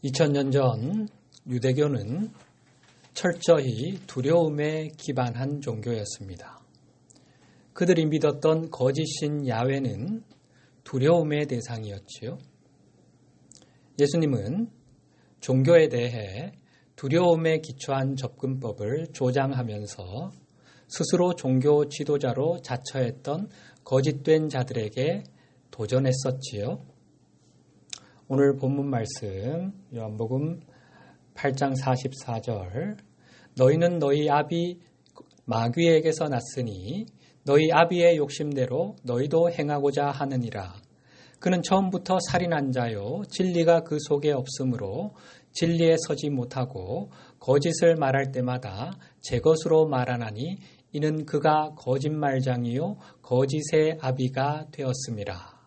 2000년 전 유대교는 철저히 두려움에 기반한 종교였습니다. 그들이 믿었던 거짓신 야훼는 두려움의 대상이었지요. 예수님은 종교에 대해 두려움에 기초한 접근법을 조장하면서 스스로 종교 지도자로 자처했던 거짓된 자들에게 도전했었지요. 오늘 본문 말씀 요한복음 8장 44절 너희는 너희 아비 마귀에게서 났으니 너희 아비의 욕심대로 너희도 행하고자 하느니라. 그는 처음부터 살인한 자요 진리가 그 속에 없으므로 진리에 서지 못하고 거짓을 말할 때마다 제 것으로 말하나니 이는 그가 거짓말장이요 거짓의 아비가 되었음이라.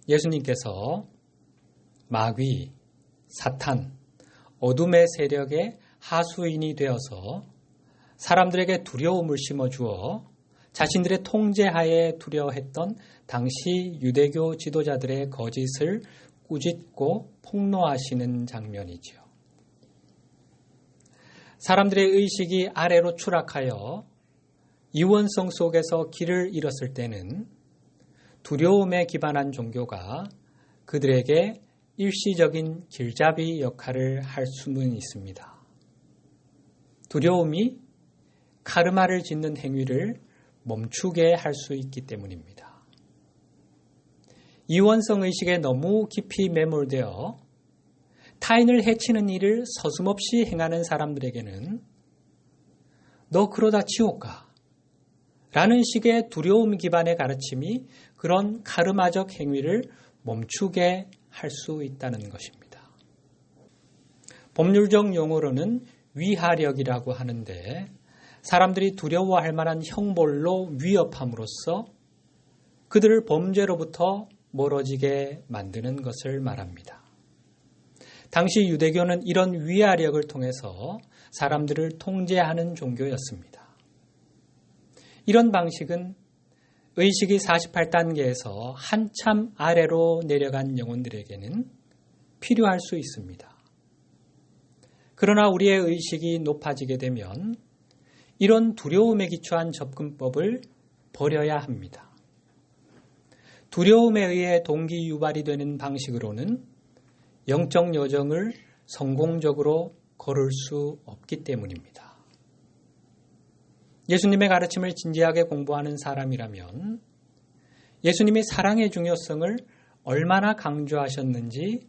예수님께서 마귀, 사탄, 어둠의 세력의 하수인이 되어서 사람들에게 두려움을 심어주어 자신들의 통제하에 두려워했던 당시 유대교 지도자들의 거짓을 꾸짖고 폭로하시는 장면이지요. 사람들의 의식이 아래로 추락하여 이원성 속에서 길을 잃었을 때는 두려움에 기반한 종교가 그들에게 일시적인 길잡이 역할을 할 수는 있습니다. 두려움이 카르마를 짓는 행위를 멈추게 할 수 있기 때문입니다. 이원성 의식에 너무 깊이 매몰되어 타인을 해치는 일을 서슴없이 행하는 사람들에게는 너 그러다 지옥 가 라는 식의 두려움 기반의 가르침이 그런 카르마적 행위를 멈추게 할 수 있다는 것입니다. 법률적 용어로는 위하력이라고 하는데 사람들이 두려워할 만한 형벌로 위협함으로써 그들을 범죄로부터 멀어지게 만드는 것을 말합니다. 당시 유대교는 이런 위하력을 통해서 사람들을 통제하는 종교였습니다. 이런 방식은 의식이 48단계에서 한참 아래로 내려간 영혼들에게는 필요할 수 있습니다. 그러나 우리의 의식이 높아지게 되면 이런 두려움에 기초한 접근법을 버려야 합니다. 두려움에 의해 동기 유발이 되는 방식으로는 영적 여정을 성공적으로 걸을 수 없기 때문입니다. 예수님의 가르침을 진지하게 공부하는 사람이라면 예수님이 사랑의 중요성을 얼마나 강조하셨는지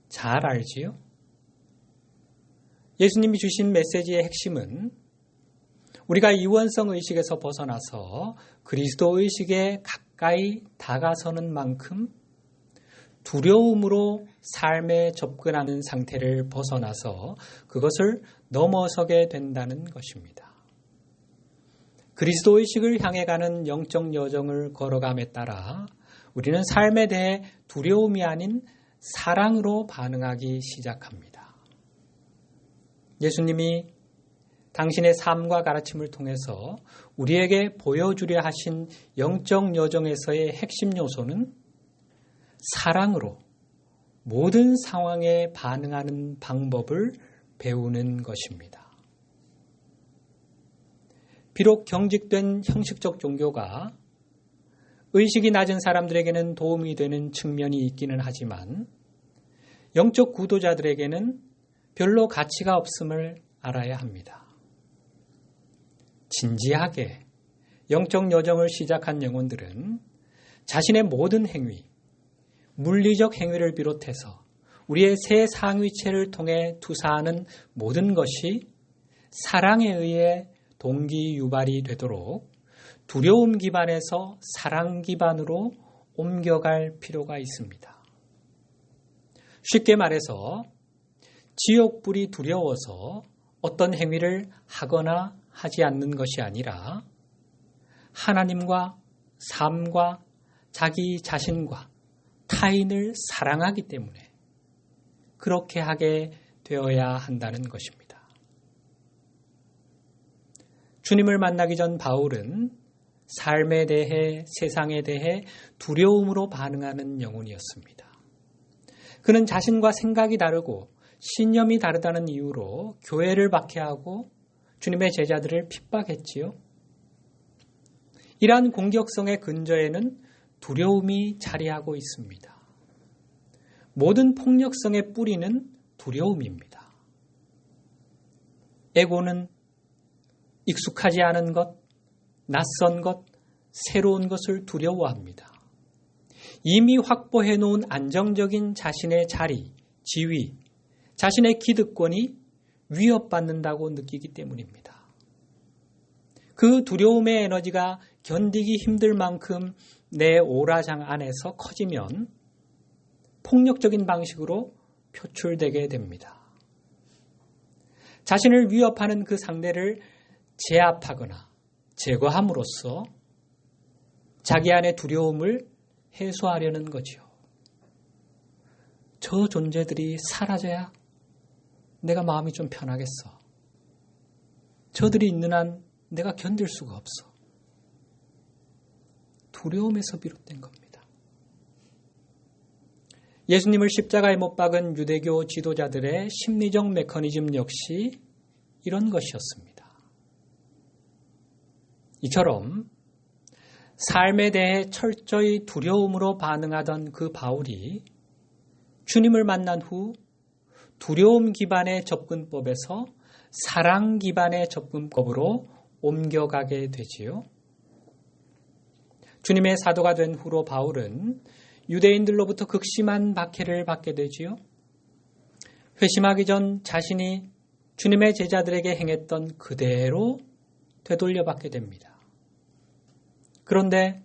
잘 알지요? 예수님이 주신 메시지의 핵심은 우리가 이원성 의식에서 벗어나서 그리스도 의식에 가까이 다가서는 만큼 두려움으로 삶에 접근하는 상태를 벗어나서 그것을 넘어서게 된다는 것입니다. 그리스도 의식을 향해 가는 영적 여정을 걸어감에 따라 우리는 삶에 대해 두려움이 아닌 사랑으로 반응하기 시작합니다. 예수님이 당신의 삶과 가르침을 통해서 우리에게 보여주려 하신 영적 여정에서의 핵심 요소는 사랑으로 모든 상황에 반응하는 방법을 배우는 것입니다. 비록 경직된 형식적 종교가 의식이 낮은 사람들에게는 도움이 되는 측면이 있기는 하지만 영적 구도자들에게는 별로 가치가 없음을 알아야 합니다. 진지하게 영적 여정을 시작한 영혼들은 자신의 모든 행위, 물리적 행위를 비롯해서 우리의 새 상위체를 통해 투사하는 모든 것이 사랑에 의해 동기 유발이 되도록 두려움 기반에서 사랑 기반으로 옮겨갈 필요가 있습니다. 쉽게 말해서 지옥불이 두려워서 어떤 행위를 하거나 하지 않는 것이 아니라 하나님과 삶과 자기 자신과 타인을 사랑하기 때문에 그렇게 하게 되어야 한다는 것입니다. 주님을 만나기 전 바울은 삶에 대해 세상에 대해 두려움으로 반응하는 영혼이었습니다. 그는 자신과 생각이 다르고 신념이 다르다는 이유로 교회를 박해하고 주님의 제자들을 핍박했지요. 이러한 공격성의 근저에는 두려움이 자리하고 있습니다. 모든 폭력성의 뿌리는 두려움입니다. 에고는 익숙하지 않은 것, 낯선 것, 새로운 것을 두려워합니다. 이미 확보해 놓은 안정적인 자신의 자리, 지위, 자신의 기득권이 위협받는다고 느끼기 때문입니다. 그 두려움의 에너지가 견디기 힘들 만큼 내 오라장 안에서 커지면 폭력적인 방식으로 표출되게 됩니다. 자신을 위협하는 그 상대를 제압하거나 제거함으로써 자기 안의 두려움을 해소하려는 거지요. 저 존재들이 사라져야 내가 마음이 좀 편하겠어. 저들이 있는 한 내가 견딜 수가 없어. 두려움에서 비롯된 겁니다. 예수님을 십자가에 못 박은 유대교 지도자들의 심리적 메커니즘 역시 이런 것이었습니다. 이처럼 삶에 대해 철저히 두려움으로 반응하던 그 바울이 주님을 만난 후 두려움 기반의 접근법에서 사랑 기반의 접근법으로 옮겨가게 되지요. 주님의 사도가 된 후로 바울은 유대인들로부터 극심한 박해를 받게 되지요. 회심하기 전 자신이 주님의 제자들에게 행했던 그대로 되돌려받게 됩니다. 그런데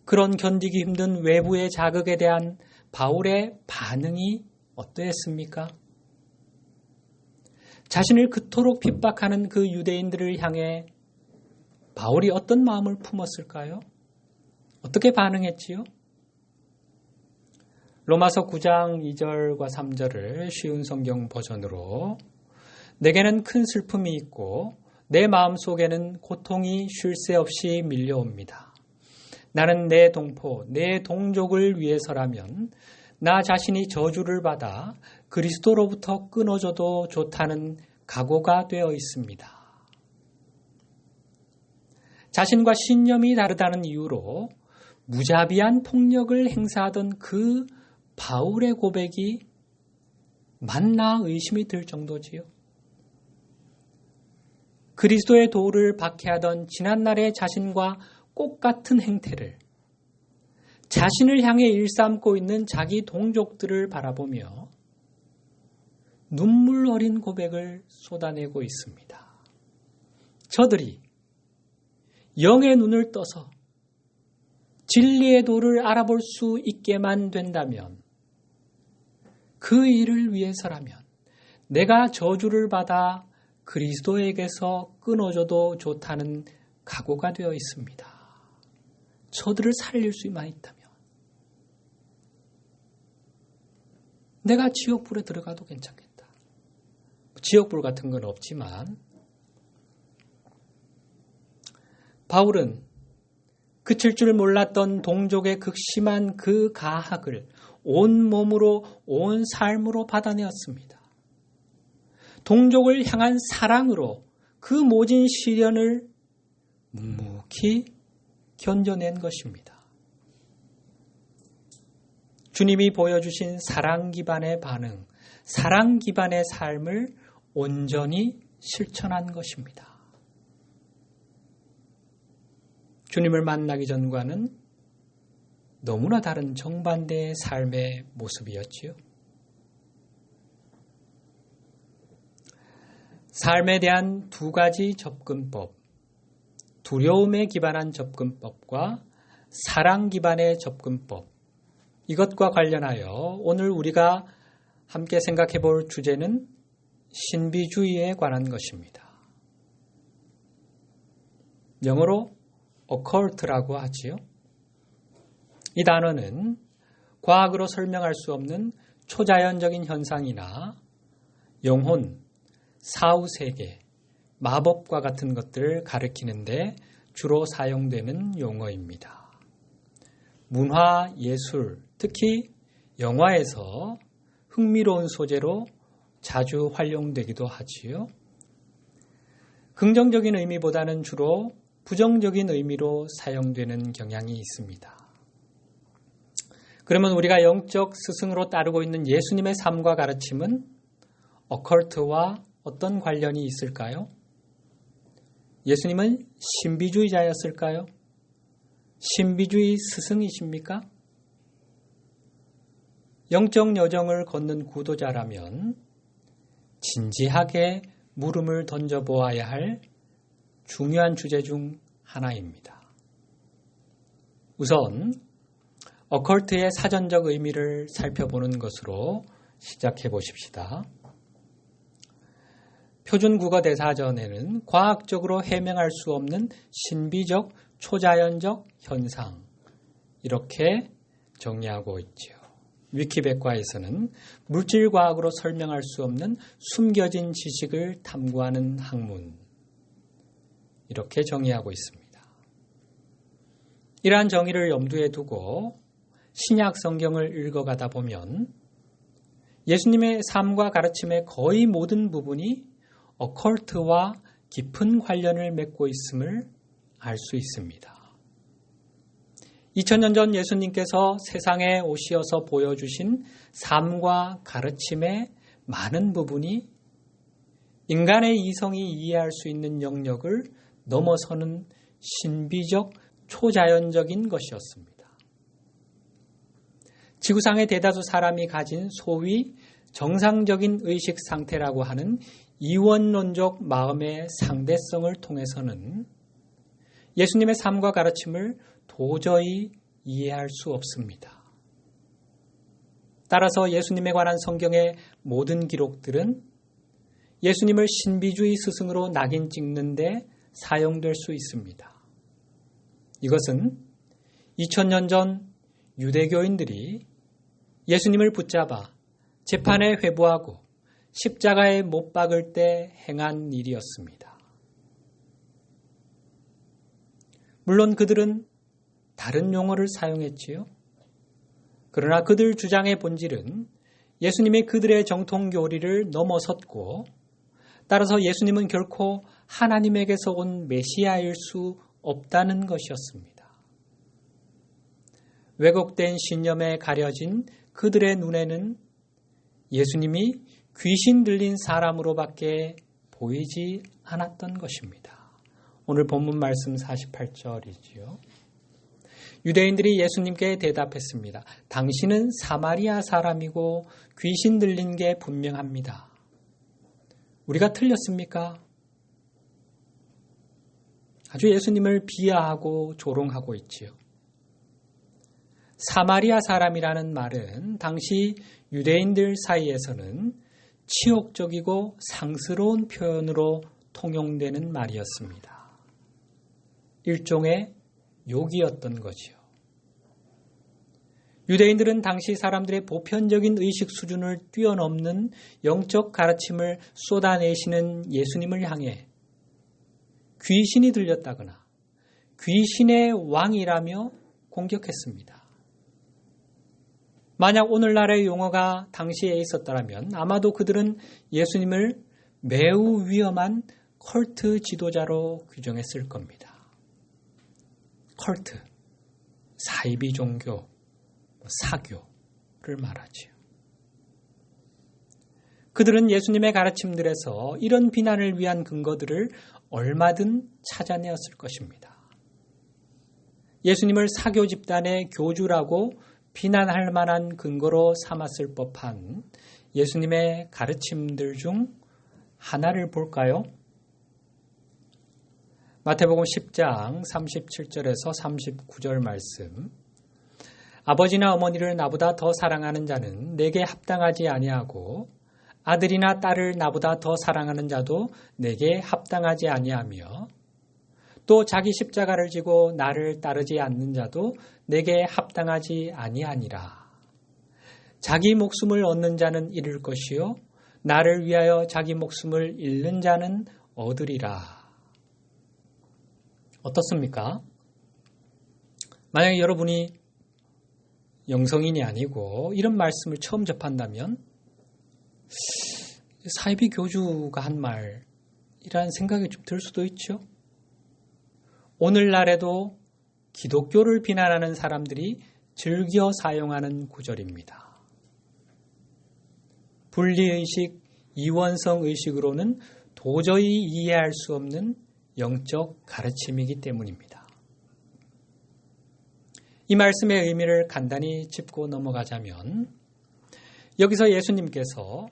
그런 견디기 힘든 외부의 자극에 대한 바울의 반응이 어떠했습니까? 자신을 그토록 핍박하는 그 유대인들을 향해 바울이 어떤 마음을 품었을까요? 어떻게 반응했지요? 로마서 9장 2절과 3절을 쉬운 성경 버전으로 내게는 큰 슬픔이 있고 내 마음속에는 고통이 쉴 새 없이 밀려옵니다. 나는 내 동포, 내 동족을 위해서라면 나 자신이 저주를 받아 그리스도로부터 끊어져도 좋다는 각오가 되어 있습니다. 자신과 신념이 다르다는 이유로 무자비한 폭력을 행사하던 그 바울의 고백이 맞나 의심이 들 정도지요. 그리스도의 도를 박해하던 지난날의 자신과 똑같은 행태를 자신을 향해 일삼고 있는 자기 동족들을 바라보며 눈물 어린 고백을 쏟아내고 있습니다. 저들이 영의 눈을 떠서 진리의 도를 알아볼 수 있게만 된다면 그 일을 위해서라면 내가 저주를 받아 그리스도에게서 끊어져도 좋다는 각오가 되어 있습니다. 저들을 살릴 수만 있다면 내가 지옥불에 들어가도 괜찮겠다. 지옥불 같은 건 없지만 바울은 그칠 줄 몰랐던 동족의 극심한 그 가학을 온 몸으로 온 삶으로 받아내었습니다. 동족을 향한 사랑으로 그 모진 시련을 묵묵히 견뎌낸 것입니다. 주님이 보여주신 사랑 기반의 반응, 사랑 기반의 삶을 온전히 실천한 것입니다. 주님을 만나기 전과는 너무나 다른 정반대의 삶의 모습이었지요. 삶에 대한 두 가지 접근법, 두려움에 기반한 접근법과 사랑 기반의 접근법, 이것과 관련하여 오늘 우리가 함께 생각해 볼 주제는 신비주의에 관한 것입니다. 영어로 occult라고 하지요. 이 단어는 과학으로 설명할 수 없는 초자연적인 현상이나 영혼, 사후세계, 마법과 같은 것들을 가리키는데 주로 사용되는 용어입니다. 문화, 예술, 특히 영화에서 흥미로운 소재로 자주 활용되기도 하지요. 긍정적인 의미보다는 주로 부정적인 의미로 사용되는 경향이 있습니다. 그러면 우리가 영적 스승으로 따르고 있는 예수님의 삶과 가르침은 어컬트와 어떤 관련이 있을까요? 예수님은 신비주의자였을까요? 신비주의 스승이십니까? 영적 여정을 걷는 구도자라면 진지하게 물음을 던져보아야 할 중요한 주제 중 하나입니다. 우선 어컬트의 사전적 의미를 살펴보는 것으로 시작해 보십시다. 표준국어 대사전에는 과학적으로 해명할 수 없는 신비적, 초자연적 현상 이렇게 정의하고 있지요. 위키백과에서는 물질과학으로 설명할 수 없는 숨겨진 지식을 탐구하는 학문 이렇게 정의하고 있습니다. 이러한 정의를 염두에 두고 신약 성경을 읽어가다 보면 예수님의 삶과 가르침의 거의 모든 부분이 어컬트와 깊은 관련을 맺고 있음을 알 수 있습니다. 2000년 전 예수님께서 세상에 오시어서 보여주신 삶과 가르침의 많은 부분이 인간의 이성이 이해할 수 있는 영역을 넘어서는 신비적, 초자연적인 것이었습니다. 지구상의 대다수 사람이 가진 소위 정상적인 의식 상태라고 하는 이원론적 마음의 상대성을 통해서는 예수님의 삶과 가르침을 도저히 이해할 수 없습니다. 따라서 예수님에 관한 성경의 모든 기록들은 예수님을 신비주의 스승으로 낙인 찍는 데 사용될 수 있습니다. 이것은 2000년 전 유대교인들이 예수님을 붙잡아 재판에 회부하고 십자가에 못 박을 때 행한 일이었습니다. 물론 그들은 다른 용어를 사용했지요. 그러나 그들 주장의 본질은 예수님이 그들의 정통 교리를 넘어섰고 따라서 예수님은 결코 하나님에게서 온 메시아일 수 없다는 것이었습니다. 왜곡된 신념에 가려진 그들의 눈에는 예수님이 귀신 들린 사람으로밖에 보이지 않았던 것입니다. 오늘 본문 말씀 48절이지요. 유대인들이 예수님께 대답했습니다. 당신은 사마리아 사람이고 귀신 들린 게 분명합니다. 우리가 틀렸습니까? 아주 예수님을 비하하고 조롱하고 있지요. 사마리아 사람이라는 말은 당시 유대인들 사이에서는 치욕적이고 상스러운 표현으로 통용되는 말이었습니다. 일종의 욕이었던 거지요. 유대인들은 당시 사람들의 보편적인 의식 수준을 뛰어넘는 영적 가르침을 쏟아내시는 예수님을 향해 귀신이 들렸다거나 귀신의 왕이라며 공격했습니다. 만약 오늘날의 용어가 당시에 있었다면 아마도 그들은 예수님을 매우 위험한 컬트 지도자로 규정했을 겁니다. 컬트, 사이비 종교, 사교를 말하지요. 그들은 예수님의 가르침들에서 이런 비난을 위한 근거들을 얼마든 찾아내었을 것입니다. 예수님을 사교 집단의 교주라고 비난할 만한 근거로 삼았을 법한 예수님의 가르침들 중 하나를 볼까요? 마태복음 10장 37절에서 39절 말씀. 아버지나 어머니를 나보다 더 사랑하는 자는 내게 합당하지 아니하고 아들이나 딸을 나보다 더 사랑하는 자도 내게 합당하지 아니하며 또 자기 십자가를 지고 나를 따르지 않는 자도 내게 합당하지 아니하니라. 자기 목숨을 얻는 자는 잃을 것이요 나를 위하여 자기 목숨을 잃는 자는 얻으리라. 어떻습니까? 만약에 여러분이 영성인이 아니고 이런 말씀을 처음 접한다면 사이비 교주가 한 말이라는 생각이 좀 들 수도 있죠. 오늘날에도 기독교를 비난하는 사람들이 즐겨 사용하는 구절입니다. 분리의식, 이원성의식으로는 도저히 이해할 수 없는 영적 가르침이기 때문입니다. 이 말씀의 의미를 간단히 짚고 넘어가자면 여기서 예수님께서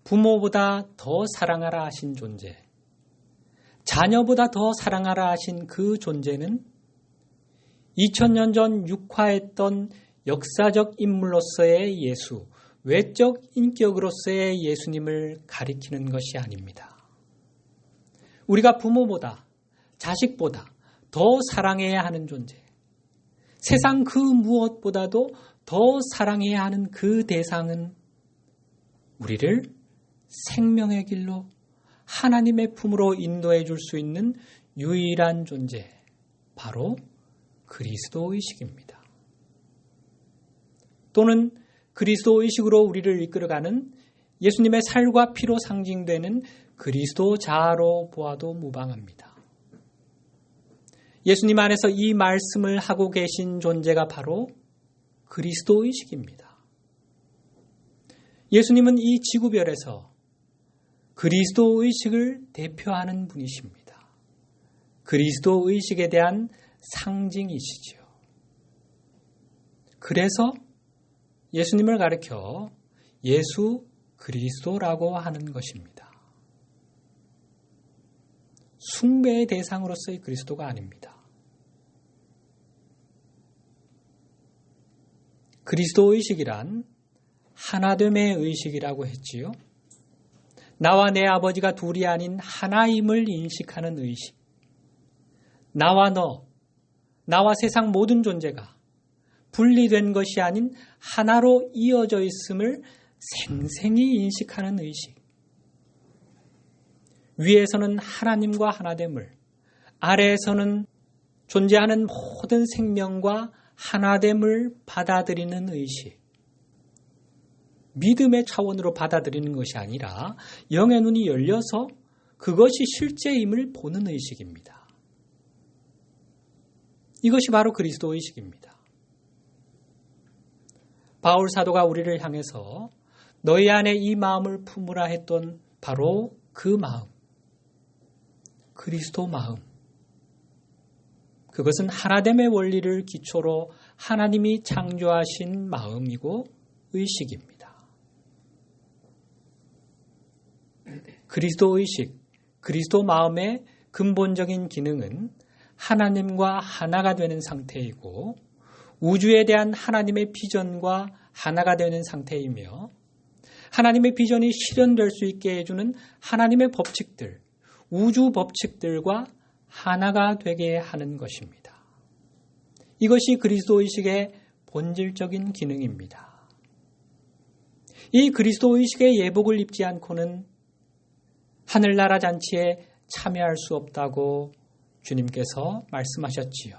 부모보다 더 사랑하라 하신 존재, 자녀보다 더 사랑하라 하신 그 존재는 2000년 전 육화했던 역사적 인물로서의 예수, 외적 인격으로서의 예수님을 가리키는 것이 아닙니다. 우리가 부모보다, 자식보다 더 사랑해야 하는 존재, 세상 그 무엇보다도 더 사랑해야 하는 그 대상은 우리를 생명의 길로 하나님의 품으로 인도해 줄 수 있는 유일한 존재, 바로 그리스도의식입니다. 또는 그리스도의식으로 우리를 이끌어가는 예수님의 살과 피로 상징되는 그리스도 자아로 보아도 무방합니다. 예수님 안에서 이 말씀을 하고 계신 존재가 바로 그리스도의식입니다. 예수님은 이 지구별에서 그리스도의식을 대표하는 분이십니다. 그리스도의식에 대한 상징이시죠. 그래서 예수님을 가리켜 예수 그리스도라고 하는 것입니다. 숭배의 대상으로서의 그리스도가 아닙니다. 그리스도의식이란 하나됨의 의식이라고 했지요. 나와 내 아버지가 둘이 아닌 하나임을 인식하는 의식. 나와 너, 나와 세상 모든 존재가 분리된 것이 아닌 하나로 이어져 있음을 생생히 인식하는 의식. 위에서는 하나님과 하나됨을, 아래에서는 존재하는 모든 생명과 하나됨을 받아들이는 의식. 믿음의 차원으로 받아들이는 것이 아니라 영의 눈이 열려서 그것이 실제임을 보는 의식입니다. 이것이 바로 그리스도 의식입니다. 바울 사도가 우리를 향해서 너희 안에 이 마음을 품으라 했던 바로 그 마음, 그리스도 마음. 그것은 하나됨의 원리를 기초로 하나님이 창조하신 마음이고 의식입니다. 그리스도 의식, 그리스도 마음의 근본적인 기능은 하나님과 하나가 되는 상태이고 우주에 대한 하나님의 비전과 하나가 되는 상태이며 하나님의 비전이 실현될 수 있게 해주는 하나님의 법칙들, 우주 법칙들과 하나가 되게 하는 것입니다. 이것이 그리스도 의식의 본질적인 기능입니다. 이 그리스도 의식의 예복을 입지 않고는 하늘나라 잔치에 참여할 수 없다고 주님께서 말씀하셨지요.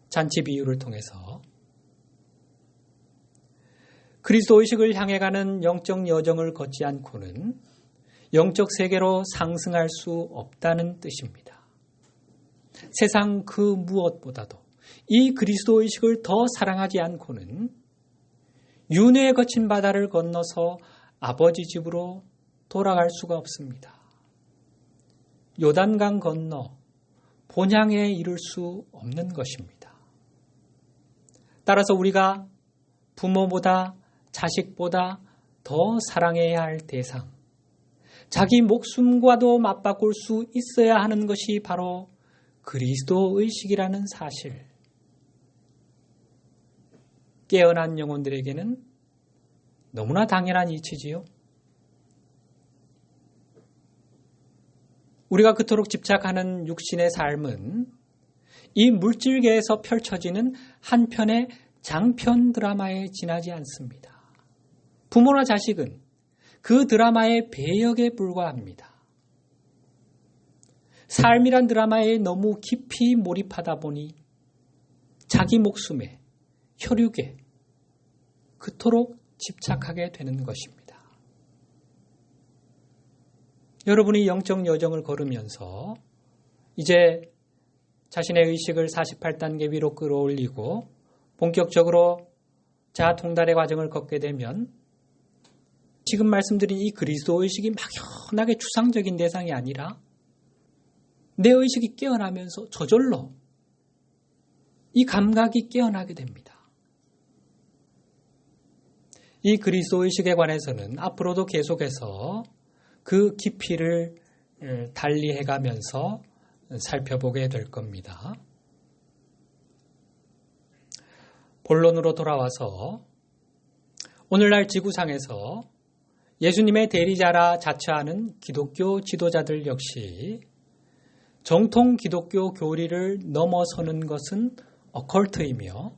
잔치 비유를 통해서. 그리스도 의식을 향해 가는 영적 여정을 걷지 않고는 영적 세계로 상승할 수 없다는 뜻입니다. 세상 그 무엇보다도 이 그리스도 의식을 더 사랑하지 않고는 윤회에 거친 바다를 건너서 아버지 집으로 돌아갈 수가 없습니다. 요단강 건너 본향에 이를 수 없는 것입니다. 따라서 우리가 부모보다 자식보다 더 사랑해야 할 대상, 자기 목숨과도 맞바꿀 수 있어야 하는 것이 바로 그리스도 의식이라는 사실. 깨어난 영혼들에게는 너무나 당연한 이치지요. 우리가 그토록 집착하는 육신의 삶은 이 물질계에서 펼쳐지는 한 편의 장편 드라마에 지나지 않습니다. 부모나 자식은 그 드라마의 배역에 불과합니다. 삶이란 드라마에 너무 깊이 몰입하다 보니 자기 목숨에, 혈육에 그토록 집착하게 되는 것입니다. 여러분이 영적 여정을 걸으면서 이제 자신의 의식을 48단계 위로 끌어올리고 본격적으로 자아 통달의 과정을 걷게 되면 지금 말씀드린 이 그리스도 의식이 막연하게 추상적인 대상이 아니라 내 의식이 깨어나면서 저절로 이 감각이 깨어나게 됩니다. 이 그리스도 의식에 관해서는 앞으로도 계속해서 그 깊이를 달리해가면서 살펴보게 될 겁니다. 본론으로 돌아와서 오늘날 지구상에서 예수님의 대리자라 자처하는 기독교 지도자들 역시 정통 기독교 교리를 넘어서는 것은 어컬트이며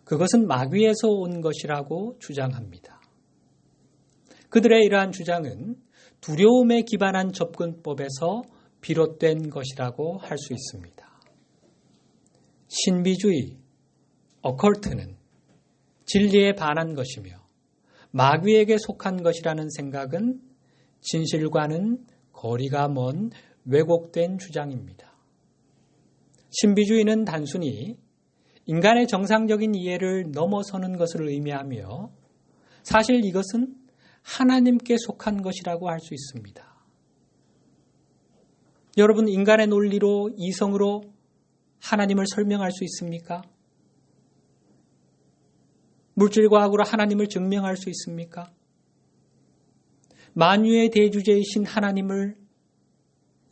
그것은 마귀에서 온 것이라고 주장합니다. 그들의 이러한 주장은 두려움에 기반한 접근법에서 비롯된 것이라고 할 수 있습니다. 신비주의, 어컬트는 진리에 반한 것이며 마귀에게 속한 것이라는 생각은 진실과는 거리가 먼 왜곡된 주장입니다. 신비주의는 단순히 인간의 정상적인 이해를 넘어서는 것을 의미하며 사실 이것은 하나님께 속한 것이라고 할 수 있습니다. 여러분, 인간의 논리로, 이성으로 하나님을 설명할 수 있습니까? 물질과학으로 하나님을 증명할 수 있습니까? 만유의 대주제이신 하나님을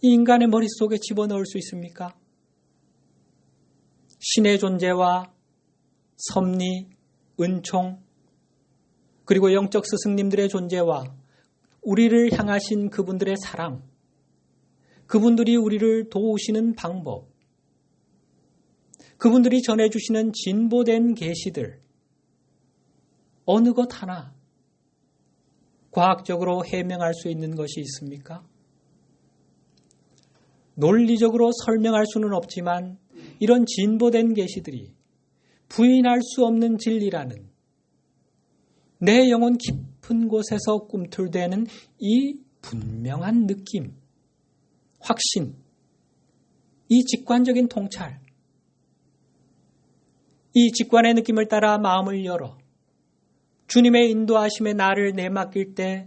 이 인간의 머릿속에 집어넣을 수 있습니까? 신의 존재와 섭리, 은총, 그리고 영적 스승님들의 존재와 우리를 향하신 그분들의 사랑, 그분들이 우리를 도우시는 방법, 그분들이 전해주시는 진보된 계시들, 어느 것 하나 과학적으로 해명할 수 있는 것이 있습니까? 논리적으로 설명할 수는 없지만 이런 진보된 계시들이 부인할 수 없는 진리라는 내 영혼 깊은 곳에서 꿈틀대는 이 분명한 느낌, 확신, 이 직관적인 통찰, 이 직관의 느낌을 따라 마음을 열어 주님의 인도하심에 나를 내맡길 때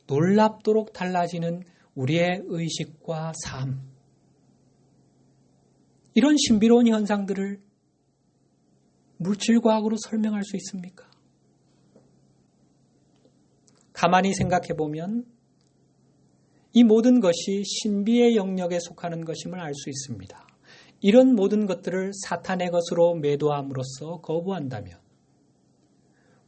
놀랍도록 달라지는 우리의 의식과 삶. 이런 신비로운 현상들을 물질과학으로 설명할 수 있습니까? 가만히 생각해 보면 이 모든 것이 신비의 영역에 속하는 것임을 알 수 있습니다. 이런 모든 것들을 사탄의 것으로 매도함으로써 거부한다면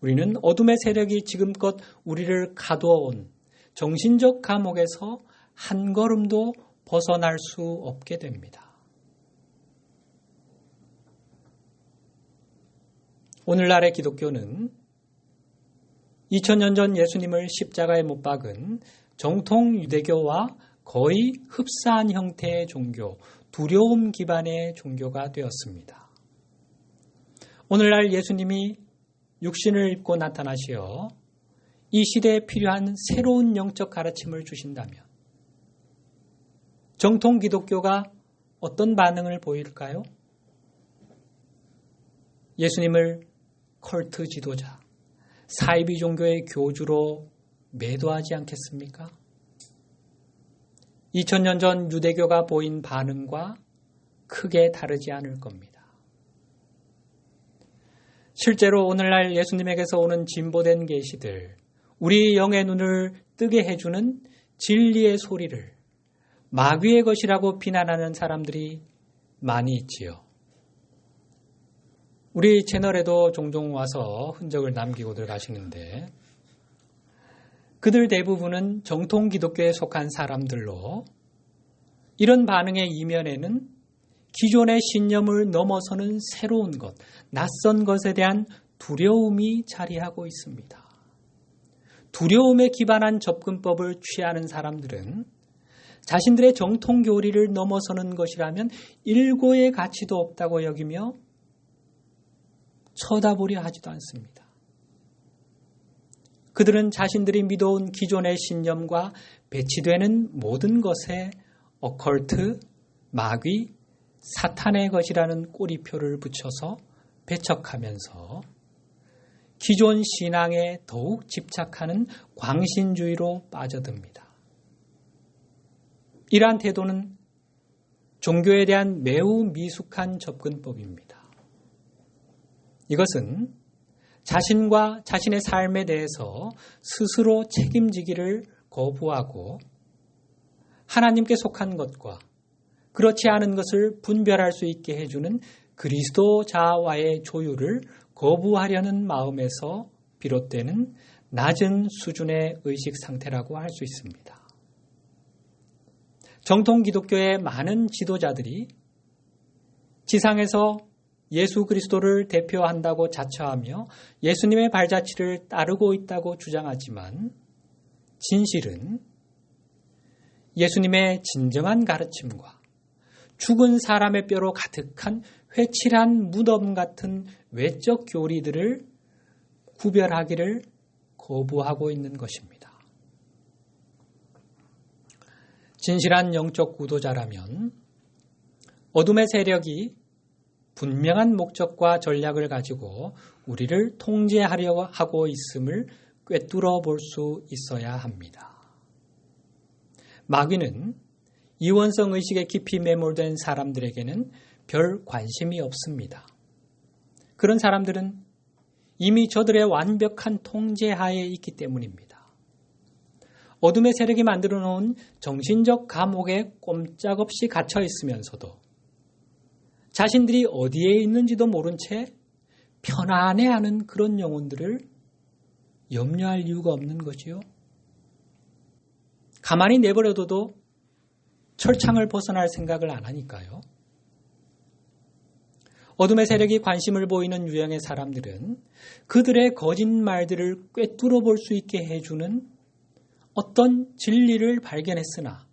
우리는 어둠의 세력이 지금껏 우리를 가두어온 정신적 감옥에서 한 걸음도 벗어날 수 없게 됩니다. 오늘날의 기독교는 2000년 전 예수님을 십자가에 못 박은 정통 유대교와 거의 흡사한 형태의 종교, 두려움 기반의 종교가 되었습니다. 오늘날 예수님이 육신을 입고 나타나시어 이 시대에 필요한 새로운 영적 가르침을 주신다면 정통 기독교가 어떤 반응을 보일까요? 예수님을 컬트 지도자, 사이비 종교의 교주로 매도하지 않겠습니까? 2000년 전 유대교가 보인 반응과 크게 다르지 않을 겁니다. 실제로 오늘날 예수님에게서 오는 진보된 계시들, 우리 영의 눈을 뜨게 해주는 진리의 소리를 마귀의 것이라고 비난하는 사람들이 많이 있지요. 우리 채널에도 종종 와서 흔적을 남기고들 가시는데 그들 대부분은 정통 기독교에 속한 사람들로 이런 반응의 이면에는 기존의 신념을 넘어서는 새로운 것, 낯선 것에 대한 두려움이 자리하고 있습니다. 두려움에 기반한 접근법을 취하는 사람들은 자신들의 정통 교리를 넘어서는 것이라면 일고의 가치도 없다고 여기며 쳐다보려 하지도 않습니다. 그들은 자신들이 믿어온 기존의 신념과 배치되는 모든 것에 어컬트, 마귀, 사탄의 것이라는 꼬리표를 붙여서 배척하면서 기존 신앙에 더욱 집착하는 광신주의로 빠져듭니다. 이러한 태도는 종교에 대한 매우 미숙한 접근법입니다. 이것은 자신과 자신의 삶에 대해서 스스로 책임지기를 거부하고 하나님께 속한 것과 그렇지 않은 것을 분별할 수 있게 해주는 그리스도자와의 조율을 거부하려는 마음에서 비롯되는 낮은 수준의 의식 상태라고 할 수 있습니다. 정통 기독교의 많은 지도자들이 지상에서 예수 그리스도를 대표한다고 자처하며 예수님의 발자취를 따르고 있다고 주장하지만 진실은 예수님의 진정한 가르침과 죽은 사람의 뼈로 가득한 회칠한 무덤 같은 외적 교리들을 구별하기를 거부하고 있는 것입니다. 진실한 영적 구도자라면 어둠의 세력이 분명한 목적과 전략을 가지고 우리를 통제하려 하고 있음을 꿰뚫어 볼 수 있어야 합니다. 마귀는 이원성 의식에 깊이 매몰된 사람들에게는 별 관심이 없습니다. 그런 사람들은 이미 저들의 완벽한 통제하에 있기 때문입니다. 어둠의 세력이 만들어 놓은 정신적 감옥에 꼼짝없이 갇혀 있으면서도 자신들이 어디에 있는지도 모른 채 편안해하는 그런 영혼들을 염려할 이유가 없는 거지요. 가만히 내버려둬도 철창을 벗어날 생각을 안 하니까요. 어둠의 세력이 관심을 보이는 유형의 사람들은 그들의 거짓말들을 꿰뚫어 볼 수 있게 해주는 어떤 진리를 발견했으나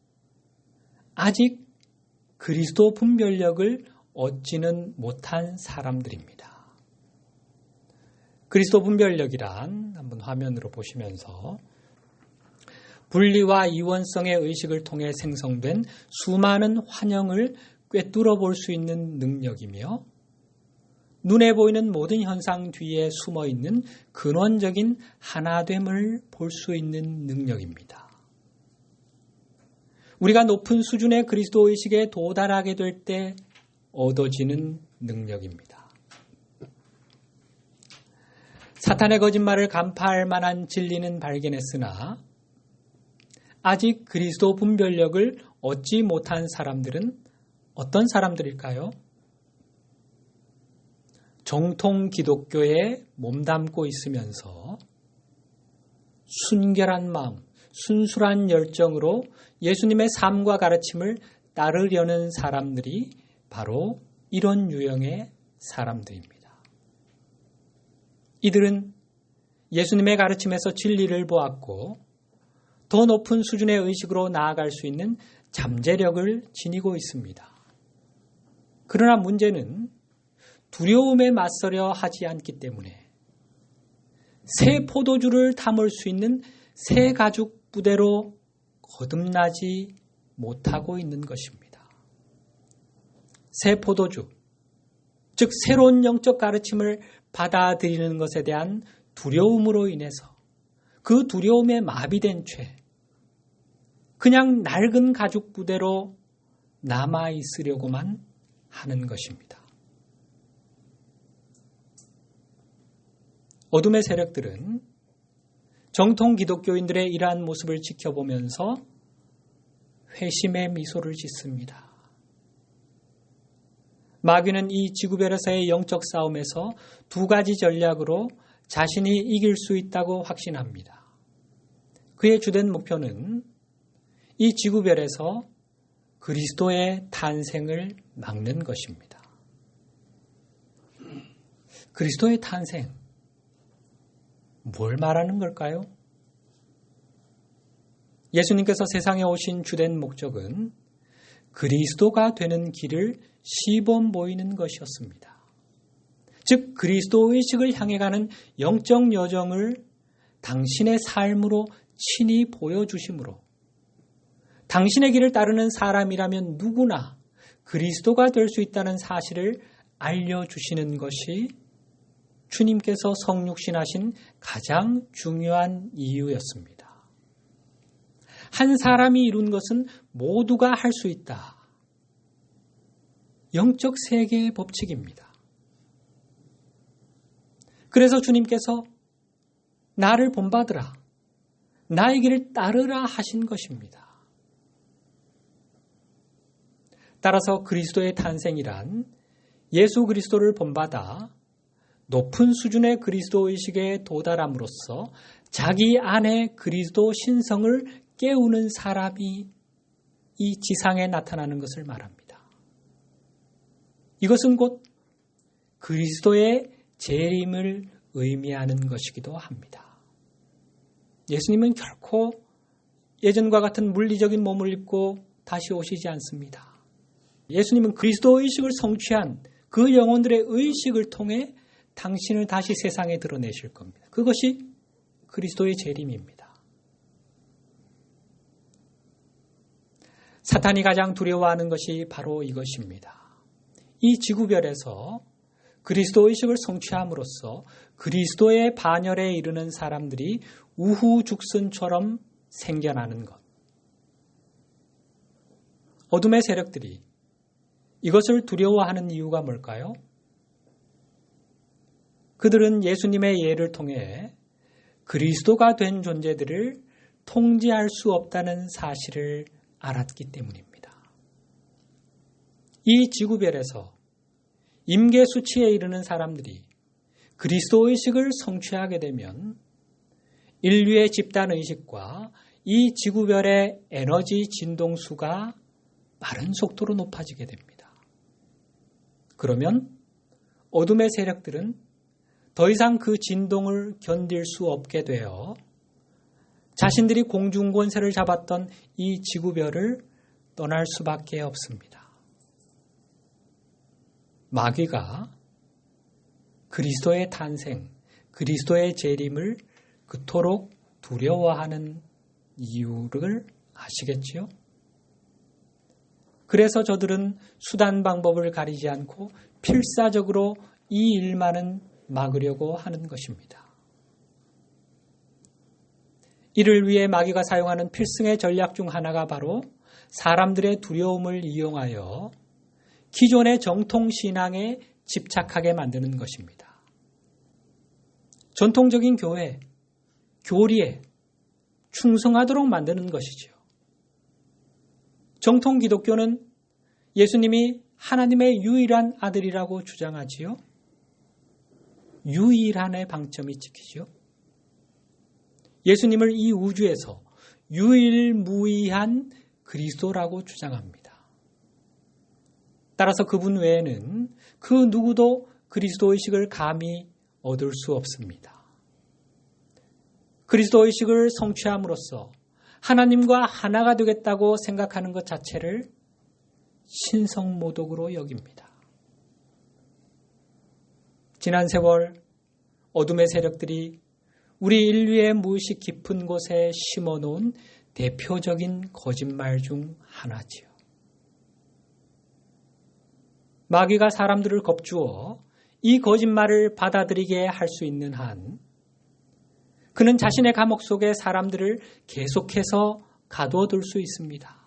아직 그리스도 분별력을 얻지는 못한 사람들입니다. 그리스도 분별력이란 한번 화면으로 보시면서 분리와 이원성의 의식을 통해 생성된 수많은 환영을 꿰뚫어 볼 수 있는 능력이며 눈에 보이는 모든 현상 뒤에 숨어 있는 근원적인 하나됨을 볼 수 있는 능력입니다. 우리가 높은 수준의 그리스도 의식에 도달하게 될 때 얻어지는 능력입니다. 사탄의 거짓말을 간파할 만한 진리는 발견했으나 아직 그리스도 분별력을 얻지 못한 사람들은 어떤 사람들일까요? 정통 기독교에 몸담고 있으면서 순결한 마음, 순수한 열정으로 예수님의 삶과 가르침을 따르려는 사람들이 바로 이런 유형의 사람들입니다. 이들은 예수님의 가르침에서 진리를 보았고 더 높은 수준의 의식으로 나아갈 수 있는 잠재력을 지니고 있습니다. 그러나 문제는 두려움에 맞서려 하지 않기 때문에 새 포도주를 담을 수 있는 새 가죽 부대로 거듭나지 못하고 있는 것입니다. 새 포도주, 즉 새로운 영적 가르침을 받아들이는 것에 대한 두려움으로 인해서 그 두려움에 마비된 채 그냥 낡은 가죽 부대로 남아 있으려고만 하는 것입니다. 어둠의 세력들은 정통 기독교인들의 이러한 모습을 지켜보면서 회심의 미소를 짓습니다. 마귀는 이 지구별에서의 영적 싸움에서 두 가지 전략으로 자신이 이길 수 있다고 확신합니다. 그의 주된 목표는 이 지구별에서 그리스도의 탄생을 막는 것입니다. 그리스도의 탄생, 뭘 말하는 걸까요? 예수님께서 세상에 오신 주된 목적은 그리스도가 되는 길을 시범 보이는 것이었습니다. 즉 그리스도 의식을 향해 가는 영적 여정을 당신의 삶으로 친히 보여주심으로 당신의 길을 따르는 사람이라면 누구나 그리스도가 될 수 있다는 사실을 알려주시는 것이 주님께서 성육신하신 가장 중요한 이유였습니다. 한 사람이 이룬 것은 모두가 할 수 있다. 영적 세계의 법칙입니다. 그래서 주님께서 나를 본받으라, 나의 길을 따르라 하신 것입니다. 따라서 그리스도의 탄생이란 예수 그리스도를 본받아 높은 수준의 그리스도 의식에 도달함으로써 자기 안에 그리스도 신성을 깨우는 사람이 이 지상에 나타나는 것을 말합니다. 이것은 곧 그리스도의 재림을 의미하는 것이기도 합니다. 예수님은 결코 예전과 같은 물리적인 몸을 입고 다시 오시지 않습니다. 예수님은 그리스도 의식을 성취한 그 영혼들의 의식을 통해 당신을 다시 세상에 드러내실 겁니다. 그것이 그리스도의 재림입니다. 사탄이 가장 두려워하는 것이 바로 이것입니다. 이 지구별에서 그리스도 의식을 성취함으로써 그리스도의 반열에 이르는 사람들이 우후죽순처럼 생겨나는 것. 어둠의 세력들이 이것을 두려워하는 이유가 뭘까요? 그들은 예수님의 예를 통해 그리스도가 된 존재들을 통제할 수 없다는 사실을 알았기 때문입니다. 이 지구별에서 임계 수치에 이르는 사람들이 그리스도 의식을 성취하게 되면 인류의 집단 의식과 이 지구별의 에너지 진동수가 빠른 속도로 높아지게 됩니다. 그러면 어둠의 세력들은 더 이상 그 진동을 견딜 수 없게 되어 자신들이 공중권세를 잡았던 이 지구별을 떠날 수밖에 없습니다. 마귀가 그리스도의 탄생, 그리스도의 재림을 그토록 두려워하는 이유를 아시겠지요? 그래서 저들은 수단 방법을 가리지 않고 필사적으로 이 일만은 막으려고 하는 것입니다. 이를 위해 마귀가 사용하는 필승의 전략 중 하나가 바로 사람들의 두려움을 이용하여 기존의 정통 신앙에 집착하게 만드는 것입니다. 전통적인 교회, 교리에 충성하도록 만드는 것이지요. 정통 기독교는 예수님이 하나님의 유일한 아들이라고 주장하지요. 유일한의 방점이 찍히지요. 예수님을 이 우주에서 유일무이한 그리스도라고 주장합니다. 따라서 그분 외에는 그 누구도 그리스도의식을 감히 얻을 수 없습니다. 그리스도의식을 성취함으로써 하나님과 하나가 되겠다고 생각하는 것 자체를 신성모독으로 여깁니다. 지난 세월 어둠의 세력들이 우리 인류의 무의식 깊은 곳에 심어놓은 대표적인 거짓말 중 하나지요. 마귀가 사람들을 겁주어 이 거짓말을 받아들이게 할 수 있는 한 그는 자신의 감옥 속에 사람들을 계속해서 가둬둘 수 있습니다.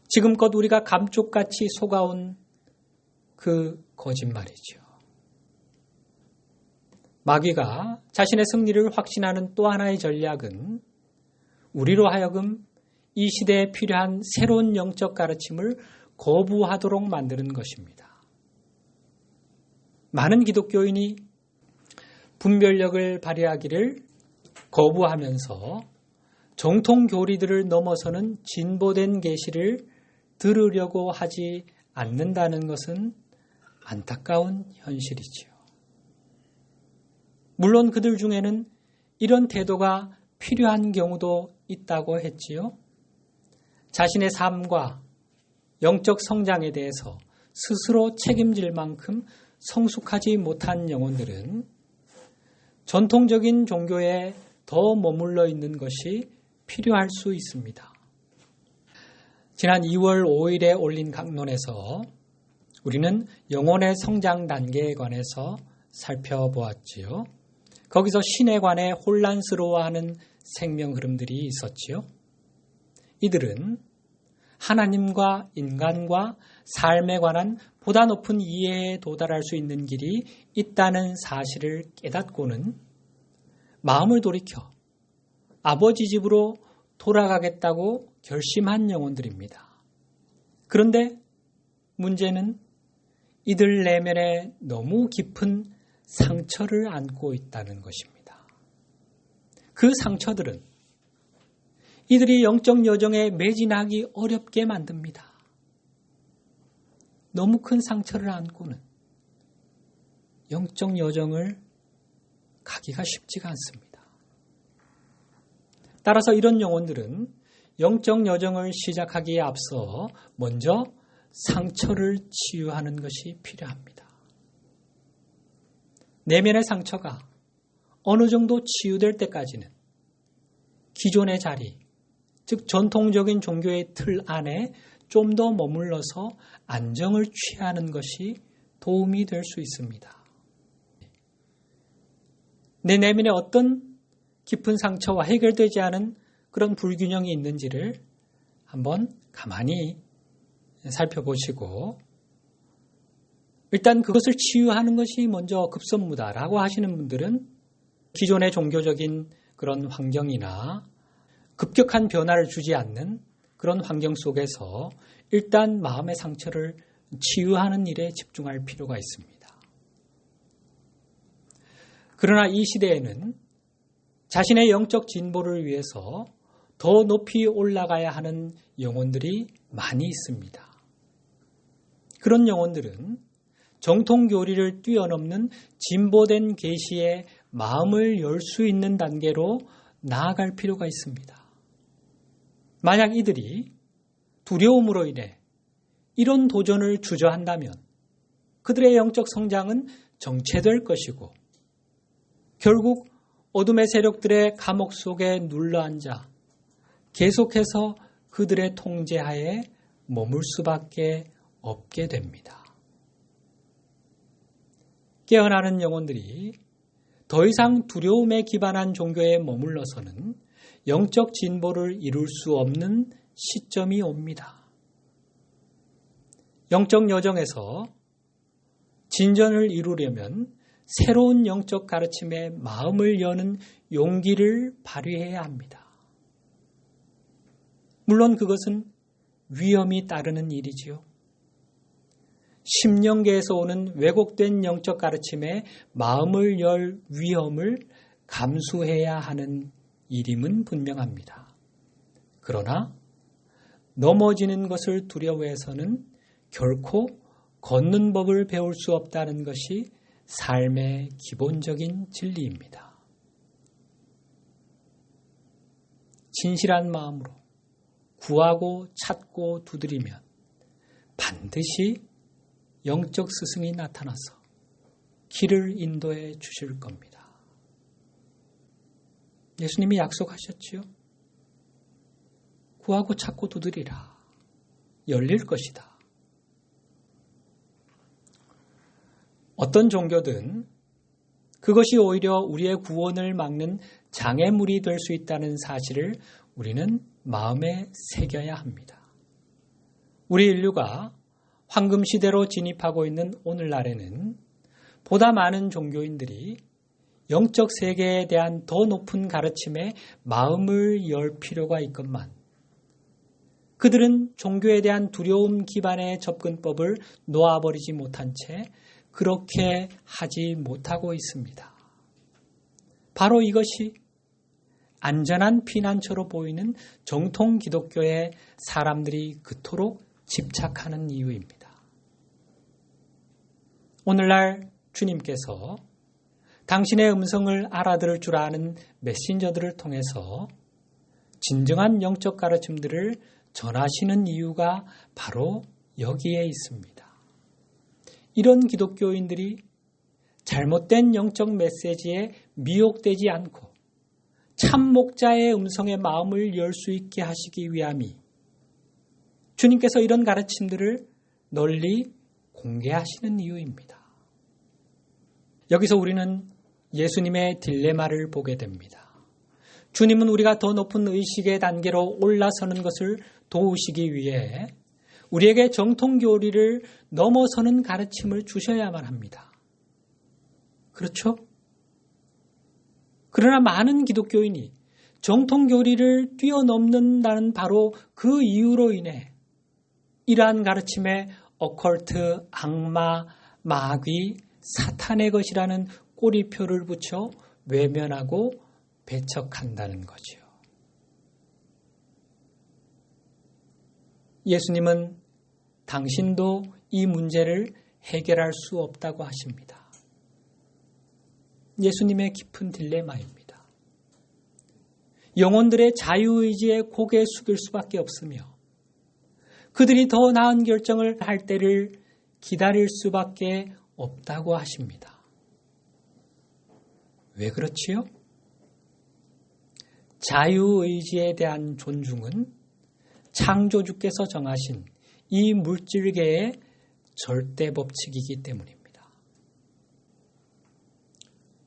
지금껏 우리가 감쪽같이 속아온 그 거짓말이죠. 마귀가 자신의 승리를 확신하는 또 하나의 전략은 우리로 하여금 이 시대에 필요한 새로운 영적 가르침을 거부하도록 만드는 것입니다. 많은 기독교인이 분별력을 발휘하기를 거부하면서 정통 교리들을 넘어서는 진보된 계시를 들으려고 하지 않는다는 것은 안타까운 현실이지요. 물론 그들 중에는 이런 태도가 필요한 경우도 있다고 했지요. 자신의 삶과 영적 성장에 대해서 스스로 책임질 만큼 성숙하지 못한 영혼들은 전통적인 종교에 더 머물러 있는 것이 필요할 수 있습니다. 지난 2월 5일에 올린 강론에서 우리는 영혼의 성장 단계에 관해서 살펴보았지요. 거기서 신에 관해 혼란스러워하는 생명 흐름들이 있었지요. 이들은 하나님과 인간과 삶에 관한 보다 높은 이해에 도달할 수 있는 길이 있다는 사실을 깨닫고는 마음을 돌이켜 아버지 집으로 돌아가겠다고 결심한 영혼들입니다. 그런데 문제는 이들 내면에 너무 깊은 상처를 안고 있다는 것입니다. 그 상처들은 이들이 영적 여정에 매진하기 어렵게 만듭니다. 너무 큰 상처를 안고는 영적 여정을 가기가 쉽지가 않습니다. 따라서 이런 영혼들은 영적 여정을 시작하기에 앞서 먼저 상처를 치유하는 것이 필요합니다. 내면의 상처가 어느 정도 치유될 때까지는 기존의 자리, 즉 전통적인 종교의 틀 안에 좀 더 머물러서 안정을 취하는 것이 도움이 될 수 있습니다. 내 내면에 어떤 깊은 상처와 해결되지 않은 그런 불균형이 있는지를 한번 가만히 살펴보시고 일단 그것을 치유하는 것이 먼저 급선무다라고 하시는 분들은 기존의 종교적인 그런 환경이나 급격한 변화를 주지 않는 그런 환경 속에서 일단 마음의 상처를 치유하는 일에 집중할 필요가 있습니다. 그러나 이 시대에는 자신의 영적 진보를 위해서 더 높이 올라가야 하는 영혼들이 많이 있습니다. 그런 영혼들은 정통 교리를 뛰어넘는 진보된 계시에 마음을 열 수 있는 단계로 나아갈 필요가 있습니다. 만약 이들이 두려움으로 인해 이런 도전을 주저한다면 그들의 영적 성장은 정체될 것이고 결국 어둠의 세력들의 감옥 속에 눌러앉아 계속해서 그들의 통제하에 머물 수밖에 없게 됩니다. 깨어나는 영혼들이 더 이상 두려움에 기반한 종교에 머물러서는 영적 진보를 이룰 수 없는 시점이 옵니다. 영적 여정에서 진전을 이루려면 새로운 영적 가르침에 마음을 여는 용기를 발휘해야 합니다. 물론 그것은 위험이 따르는 일이지요. 심령계에서 오는 왜곡된 영적 가르침에 마음을 열 위험을 감수해야 하는 일임은 분명합니다. 그러나 넘어지는 것을 두려워해서는 결코 걷는 법을 배울 수 없다는 것이 삶의 기본적인 진리입니다. 진실한 마음으로 구하고 찾고 두드리면 반드시 영적 스승이 나타나서 길을 인도해 주실 겁니다. 예수님이 약속하셨지요. 구하고 찾고 두드리라. 열릴 것이다. 어떤 종교든 그것이 오히려 우리의 구원을 막는 장애물이 될 수 있다는 사실을 우리는 마음에 새겨야 합니다. 우리 인류가 황금시대로 진입하고 있는 오늘날에는 보다 많은 종교인들이 영적 세계에 대한 더 높은 가르침에 마음을 열 필요가 있건만 그들은 종교에 대한 두려움 기반의 접근법을 놓아버리지 못한 채 그렇게 하지 못하고 있습니다. 바로 이것이 안전한 피난처로 보이는 정통 기독교에 사람들이 그토록 집착하는 이유입니다. 오늘날 주님께서 당신의 음성을 알아들을 줄 아는 메신저들을 통해서 진정한 영적 가르침들을 전하시는 이유가 바로 여기에 있습니다. 이런 기독교인들이 잘못된 영적 메시지에 미혹되지 않고 참 목자의 음성에 마음을 열 수 있게 하시기 위함이 주님께서 이런 가르침들을 널리 공개하시는 이유입니다. 여기서 우리는 예수님의 딜레마를 보게 됩니다. 주님은 우리가 더 높은 의식의 단계로 올라서는 것을 도우시기 위해 우리에게 정통교리를 넘어서는 가르침을 주셔야만 합니다. 그렇죠? 그러나 많은 기독교인이 정통교리를 뛰어넘는다는 바로 그 이유로 인해 이러한 가르침에 어컬트, 악마, 마귀, 사탄의 것이라는 꼬리표를 붙여 외면하고 배척한다는 거죠. 예수님은 당신도 이 문제를 해결할 수 없다고 하십니다. 예수님의 깊은 딜레마입니다. 영혼들의 자유의지에 고개 숙일 수밖에 없으며 그들이 더 나은 결정을 할 때를 기다릴 수밖에 없다고 하십니다. 왜 그렇지요? 자유의지에 대한 존중은 창조주께서 정하신 이 물질계의 절대 법칙이기 때문입니다.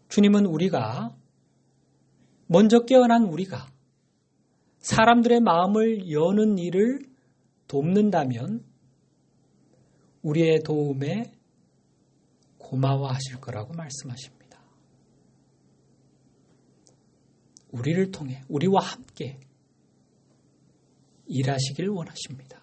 주님은 우리가 먼저 깨어난 우리가 사람들의 마음을 여는 일을 돕는다면 우리의 도움에 고마워하실 거라고 말씀하십니다. 우리를 통해 우리와 함께 일하시길 원하십니다.